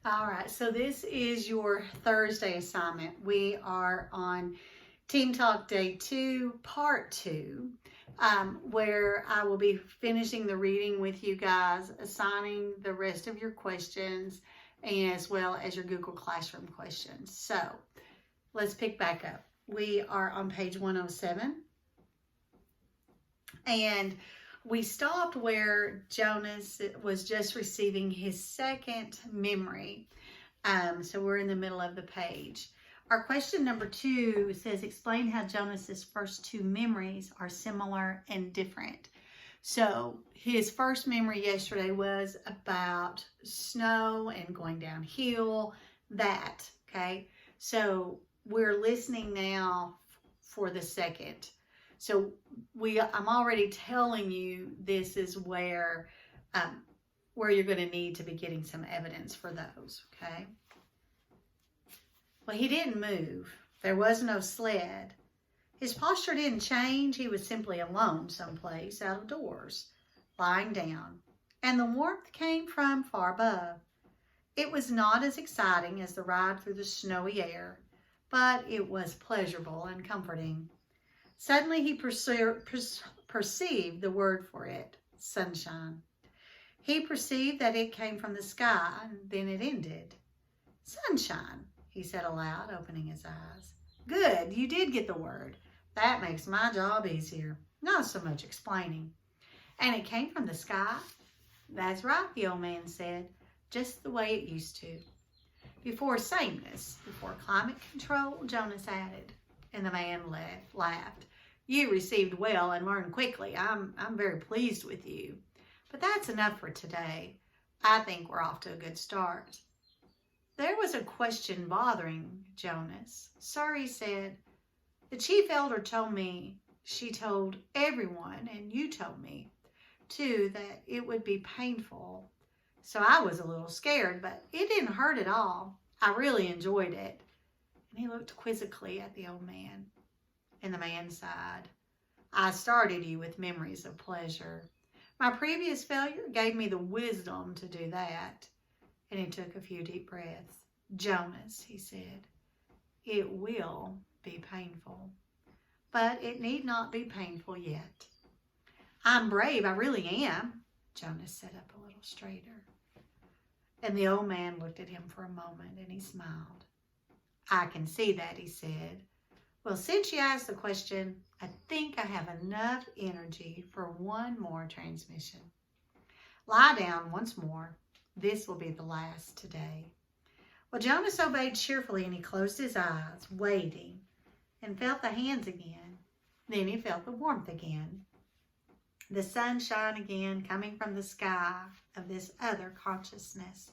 All right, so this is your Thursday assignment. We are on Team Talk Day 2, Part 2, where I will be finishing the reading with you guys, assigning the rest of your questions, as well as your Google Classroom questions. So let's pick back up. We are on page 107, and we stopped where Jonas was just receiving his second memory. So we're in the middle of the page. Our question number 2 says, explain how Jonas's first 2 memories are similar and different. So his first memory yesterday was about snow and going downhill, that, okay? So we're listening now for the second. So I'm already telling you this is where you're going to need to be getting some evidence for those, okay? Well, he didn't move. There was no sled. His posture didn't change. He was simply alone someplace out of doors, lying down. And the warmth came from far above. It was not as exciting as the ride through the snowy air, but it was pleasurable and comforting. Suddenly he perceived the word for it, sunshine. He perceived that it came from the sky, and then it ended. Sunshine, he said aloud, opening his eyes. Good, you did get the word. That makes my job easier. Not so much explaining. And it came from the sky? That's right, the old man said, just the way it used to. Before sameness, before climate control, Jonas added. And the man laughed. You received well and learned quickly. I'm very pleased with you. But that's enough for today. I think we're off to a good start. There was a question bothering Jonas. Sir, he said, the chief elder told me, she told everyone, and you told me, too, that it would be painful. So I was a little scared, but it didn't hurt at all. I really enjoyed it. And he looked quizzically at the old man. And the man sighed. I started you with memories of pleasure. My previous failure gave me the wisdom to do that. And he took a few deep breaths. Jonas, he said, it will be painful. But it need not be painful yet. I'm brave, I really am. Jonas sat up a little straighter. And the old man looked at him for a moment and he smiled. I can see that, he said. Well, since you asked the question, I think I have enough energy for one more transmission. Lie down once more. This will be the last today. Well, Jonas obeyed cheerfully and he closed his eyes, waiting, and felt the hands again. Then he felt the warmth again. The sunshine again coming from the sky of this other consciousness.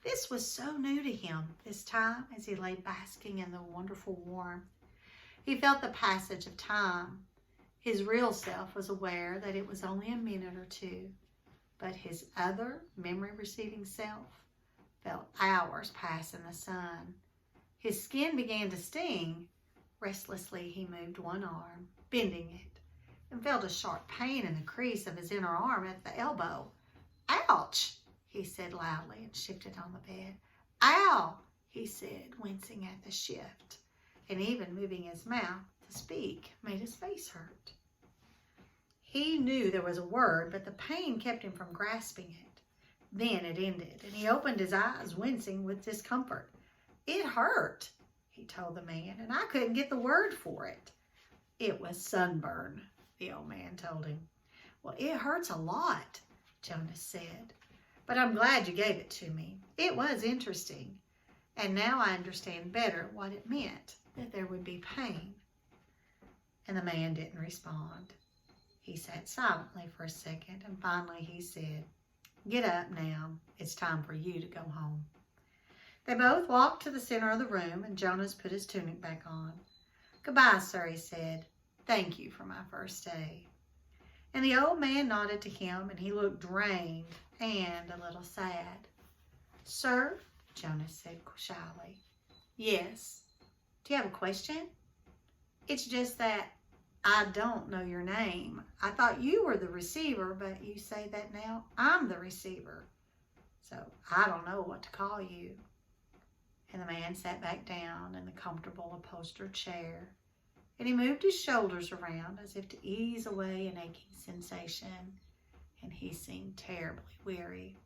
This was so new to him this time as he lay basking in the wonderful warmth. He felt the passage of time. His real self was aware that it was only a minute or two, but his other memory-receiving self felt hours pass in the sun. His skin began to sting. Restlessly, he moved one arm, bending it, and felt a sharp pain in the crease of his inner arm at the elbow. Ouch, he said loudly and shifted on the bed. Ow, he said, wincing at the shift, and even moving his mouth to speak made his face hurt. He knew there was a word, but the pain kept him from grasping it. Then it ended, and he opened his eyes, wincing with discomfort. It hurt, he told the man, and I couldn't get the word for it. It was sunburn, the old man told him. Well, it hurts a lot, Jonas said, but I'm glad you gave it to me. It was interesting, and now I understand better what it meant, that there would be pain. And the man didn't respond. He sat silently for a second, and finally he said, Get up now. It's time for you to go home. They both walked to the center of the room, and Jonas put his tunic back on. Goodbye, sir, he said. Thank you for my first day. And the old man nodded to him, and he looked drained and a little sad. Sir, Jonas said shyly. Yes. Do you have a question? It's just that I don't know your name. I thought you were the receiver, but you say that now I'm the receiver. So I don't know what to call you. And the man sat back down in the comfortable upholstered chair, and he moved his shoulders around as if to ease away an aching sensation, and he seemed terribly weary.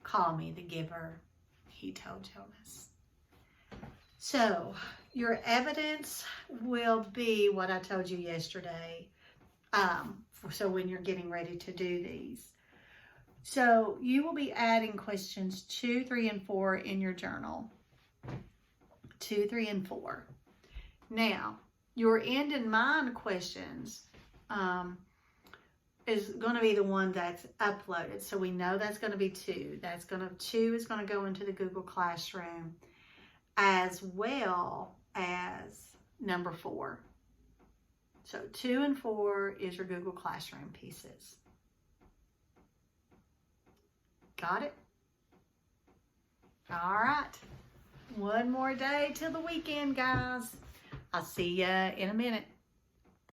"Call me the giver," he told Jonas. So your evidence will be what I told you yesterday. So when you're getting ready to do these. So you will be adding questions 2, 3, and 4 in your journal. 2, 3, and 4. Now, your end in mind questions is going to be the one that's uploaded. So we know that's going to be 2. 2 is going to go into the Google Classroom, as well as number 4. So 2 and 4 is your Google Classroom pieces. Got it? All right. One more day till the weekend, guys. I'll see you in a minute.